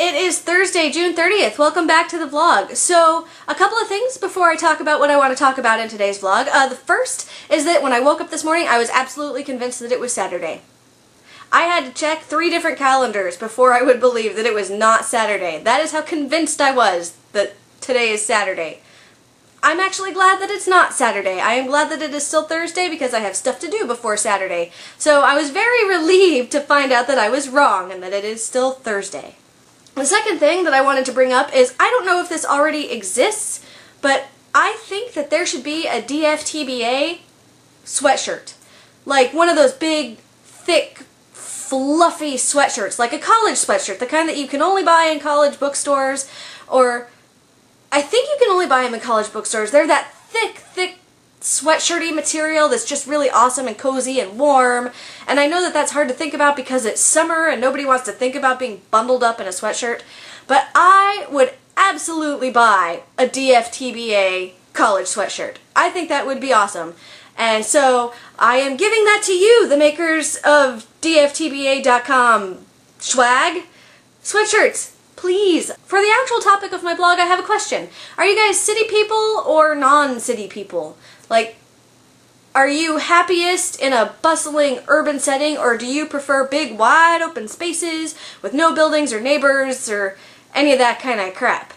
It is Thursday, June 30th. Welcome back to the vlog. So, a couple of things before I talk about what I want to talk about in today's vlog. The first is that when I woke up this morning, I was absolutely convinced that it was Saturday. I had to check 3 different calendars before I would believe that it was not Saturday. That is how convinced I was that today is Saturday. I'm actually glad that it's not Saturday. I am glad that it is still Thursday because I have stuff to do before Saturday. So I was very relieved to find out that I was wrong and that it is still Thursday. The second thing that I wanted to bring up is, I don't know if this already exists, but I think that there should be a DFTBA sweatshirt. Like one of those big, thick, fluffy sweatshirts, like a college sweatshirt, the kind that you can only buy in college bookstores, or I think you can only buy them in college bookstores. They're that thick sweatshirty material that's just really awesome and cozy and warm. And I know that that's hard to think about because it's summer and nobody wants to think about being bundled up in a sweatshirt. But I would absolutely buy a DFTBA college sweatshirt. I think that would be awesome. And so I am giving that to you, the makers of DFTBA.com swag sweatshirts. Please. For the actual topic of my blog, I have a question. Are you guys city people or non-city people? Like, are you happiest in a bustling urban setting, or do you prefer big, wide open spaces with no buildings or neighbors or any of that kind of crap?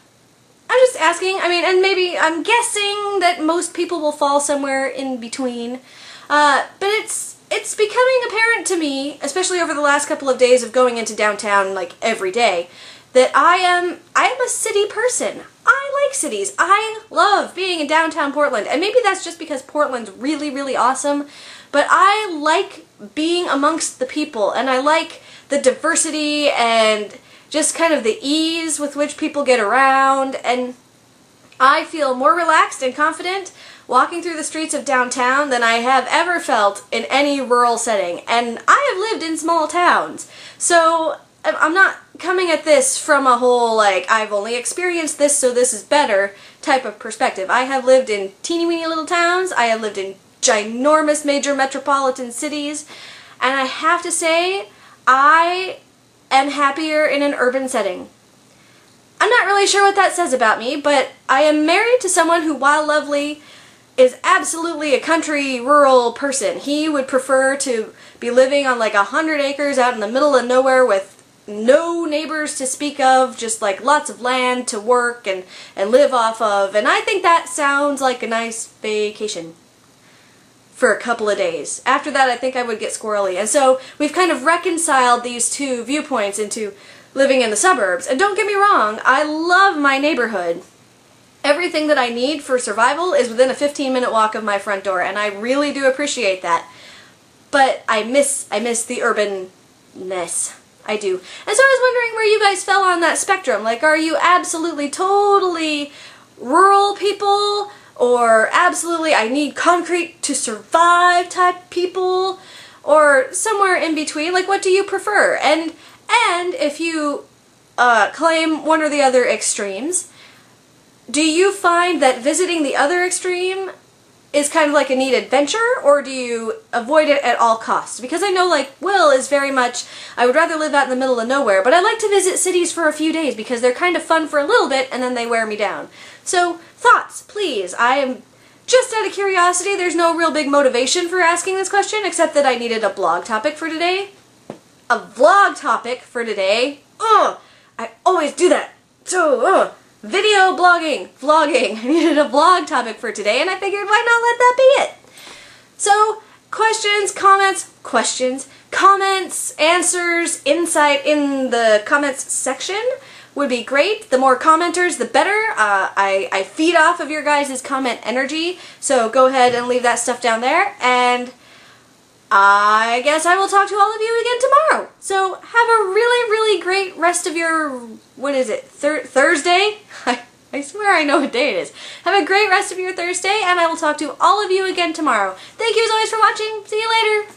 I'm just asking. I mean, and maybe I'm guessing that most people will fall somewhere in between. But it's becoming apparent to me, especially over the last couple of days of going into downtown like every day, that I am a city person. I like cities. I love being in downtown Portland. And maybe that's just because Portland's really, really awesome. But I like being amongst the people. And I like the diversity and just kind of the ease with which people get around. And I feel more relaxed and confident walking through the streets of downtown than I have ever felt in any rural setting. And I have lived in small towns. So I'm not coming at this from a whole, like, I've only experienced this, so this is better type of perspective. I have lived in teeny-weeny little towns. I have lived in ginormous major metropolitan cities. And I have to say, I am happier in an urban setting. I'm not really sure what that says about me, but I am married to someone who, while lovely, is absolutely a country, rural person. He would prefer to be living on like 100 acres out in the middle of nowhere with no neighbors to speak of, just like lots of land to work and live off of, and I think that sounds like a nice vacation for a couple of days. After that, I think I would get squirrely, and so we've kind of reconciled these two viewpoints into living in the suburbs. And don't get me wrong, I love my neighborhood. Everything that I need for survival is within a 15-minute walk of my front door, and I really do appreciate that. But I miss the urbanness. I do. And so I was wondering where you guys fell on that spectrum. Like, are you absolutely, totally rural people? Or absolutely, I need concrete to survive type people? Or somewhere in between? Like, what do you prefer? And if you claim one or the other extremes, do you find that visiting the other extreme is kind of like a neat adventure, or do you avoid it at all costs? Because I know, like, Will is very much, I would rather live out in the middle of nowhere, but I like to visit cities for a few days because they're kind of fun for a little bit and then they wear me down. So, thoughts, please. I am just out of curiosity. There's no real big motivation for asking this question, except that I needed a blog topic for today. A vlog topic for today. Ugh! I always do that. So, video blogging, vlogging. I needed a vlog topic for today, and I figured why not let that be it? So, comments, answers, insight in the comments section would be great. The more commenters, the better. I feed off of your guys' comment energy, so go ahead and leave that stuff down there, and I guess I will talk to all of you again tomorrow. So have a really, really great rest of your, what is it, Thursday? I swear I know what day it is. Have a great rest of your Thursday, and I will talk to all of you again tomorrow. Thank you as always for watching. See you later.